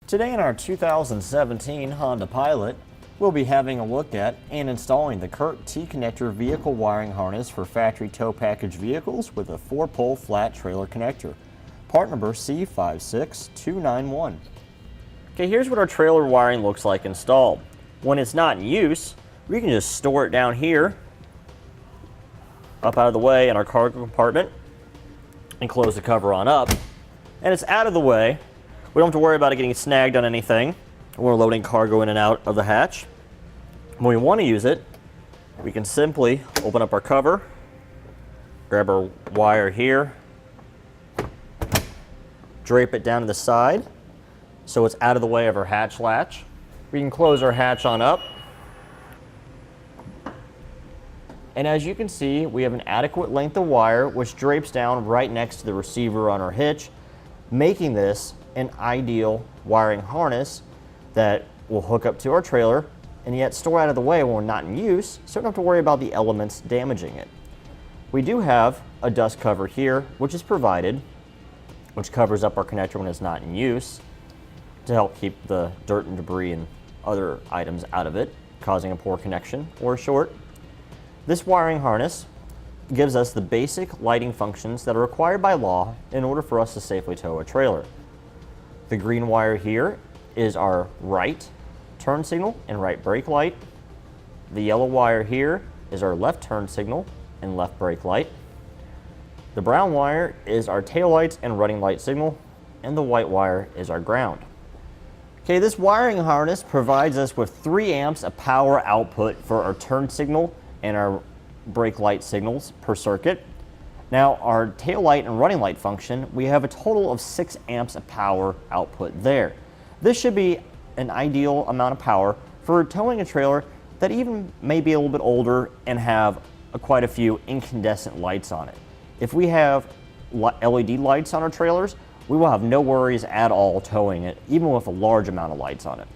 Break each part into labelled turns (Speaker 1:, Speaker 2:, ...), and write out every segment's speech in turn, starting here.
Speaker 1: Today in our 2017 Honda Pilot, we'll be having a look at and installing the Curt T-connector vehicle wiring harness for factory tow package vehicles with a 4-pole flat trailer connector. Part number C56291. Okay, here's what our trailer wiring looks like installed. When it's not in use, we can just store it down here, up out of the way in our cargo compartment, and close the cover on up. And it's out of the way. We don't have to worry about it getting snagged on anything when we're loading cargo in and out of the hatch. When we want to use it, we can simply open up our cover, grab our wire here, drape it down to the side so it's out of the way of our hatch latch. We can close our hatch on up. And as you can see, we have an adequate length of wire which drapes down right next to the receiver on our hitch, making this an ideal wiring harness that will hook up to our trailer and yet store out of the way when we're not in use, so we don't have to worry about the elements damaging it. We do have a dust cover here, which is provided, which covers up our connector when it's not in use to help keep the dirt and debris and other items out of it, causing a poor connection or a short. This wiring harness gives us the basic lighting functions that are required by law in order for us to safely tow a trailer. The green wire here is our right turn signal and right brake light. The yellow wire here is our left turn signal and left brake light. The brown wire is our tail lights and running light signal, and the white wire is our ground. Okay, this wiring harness provides us with 3 amps of power output for our turn signal and our brake light signals per circuit. Now our tail light and running light function, we have a total of 6 amps of power output there. This should be an ideal amount of power for towing a trailer that even may be a little bit older and have quite a few incandescent lights on it. If we have LED lights on our trailers, we will have no worries at all towing it, even with a large amount of lights on it.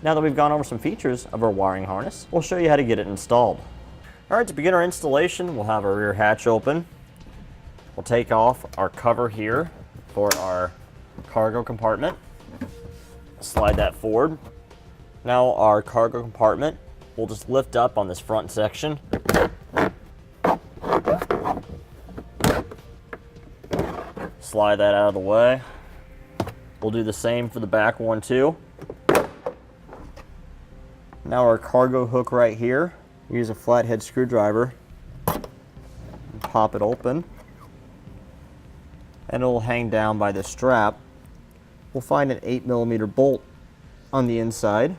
Speaker 1: Now that we've gone over some features of our wiring harness, we'll show you how to get it installed. All right, to begin our installation, we'll have our rear hatch open. We'll take off our cover here for our cargo compartment. Slide that forward. Now our cargo compartment will just lift up on this front section. Slide that out of the way. We'll do the same for the back one too. Now our cargo hook right here. Use a flathead screwdriver and pop it open, and it will hang down by the strap. We'll find an 8mm bolt on the inside,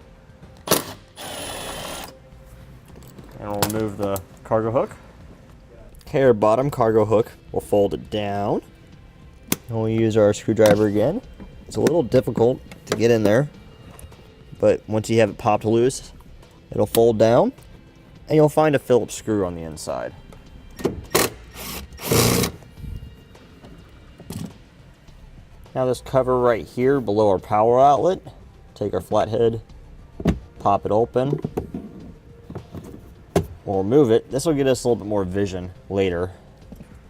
Speaker 1: and we'll remove the cargo hook. Okay, our bottom cargo hook, we'll fold it down, and we'll use our screwdriver again. It's a little difficult to get in there, but once you have it popped loose, it'll fold down. And you'll find a Phillips screw on the inside. Now this cover right here below our power outlet, take our flathead, pop it open. We'll remove it. This will get us a little bit more vision later.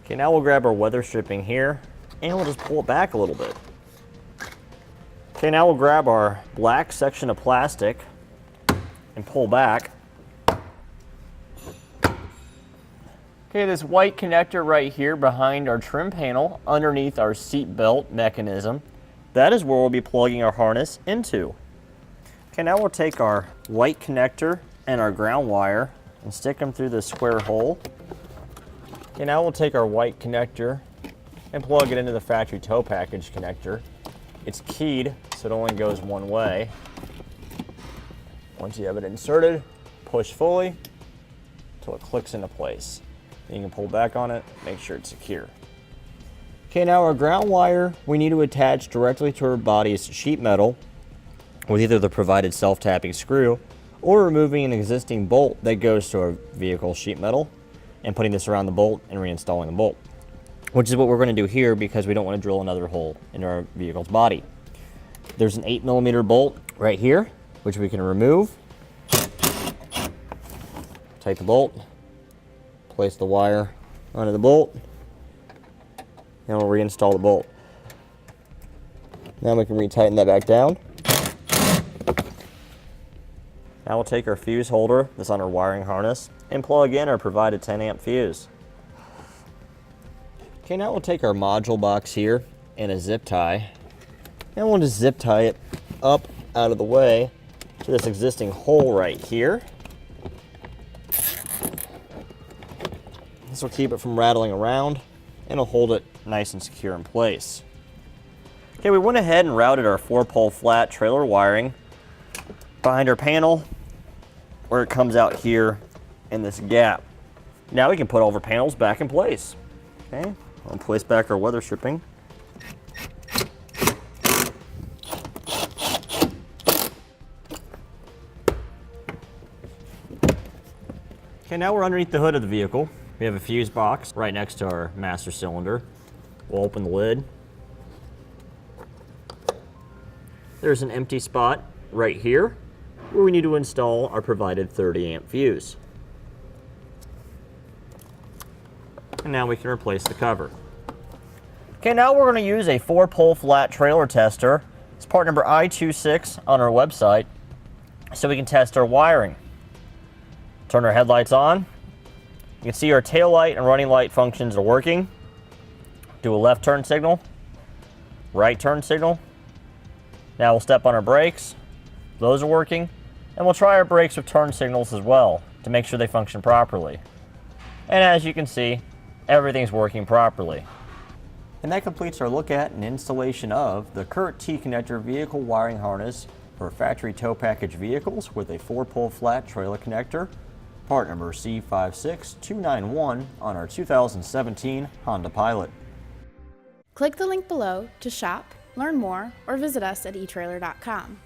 Speaker 1: Okay, now we'll grab our weather stripping here and we'll just pull it back a little bit. Okay, now we'll grab our black section of plastic and pull back. Okay, this white connector right here behind our trim panel underneath our seat belt mechanism, that is where we'll be plugging our harness into. Okay, now we'll take our white connector and our ground wire and stick them through this square hole. Okay, now we'll take our white connector and plug it into the factory tow package connector. It's keyed, so it only goes one way. Once you have it inserted, push fully until it clicks into place. You can pull back on it, make sure it's secure. Okay, now our ground wire, we need to attach directly to our body's sheet metal with either the provided self-tapping screw or removing an existing bolt that goes to our vehicle sheet metal and putting this around the bolt and reinstalling the bolt, which is what we're going to do here because we don't want to drill another hole in our vehicle's body. There's an 8mm bolt right here, which we can remove. Take the bolt, place the wire onto the bolt, and we'll reinstall the bolt. Now we can retighten that back down. Now we'll take our fuse holder that's on our wiring harness and plug in our provided 10 amp fuse. Okay, now we'll take our module box here and a zip tie, and we'll just zip tie it up out of the way to this existing hole right here. This will keep it from rattling around and it'll hold it nice and secure in place. Okay, we went ahead and routed our 4-pole flat trailer wiring behind our panel where it comes out here in this gap. Now we can put all of our panels back in place. Okay, we'll place back our weather stripping. Okay, now we're underneath the hood of the vehicle. We have a fuse box right next to our master cylinder. We'll open the lid. There's an empty spot right here where we need to install our provided 30 amp fuse. And now we can replace the cover. Okay, now we're going to use a 4-pole flat trailer tester. It's part number I26 on our website, so we can test our wiring. Turn our headlights on. You can see our tail light and running light functions are working. Do a left turn signal, right turn signal. Now we'll step on our brakes. Those are working. And we'll try our brakes with turn signals as well to make sure they function properly. And as you can see, everything's working properly. And that completes our look at and installation of the Curt T-connector vehicle wiring harness for factory tow package vehicles with a 4-pole flat trailer connector, part number C56291 on our 2017 Honda Pilot.
Speaker 2: Click the link below to shop, learn more, or visit us at etrailer.com.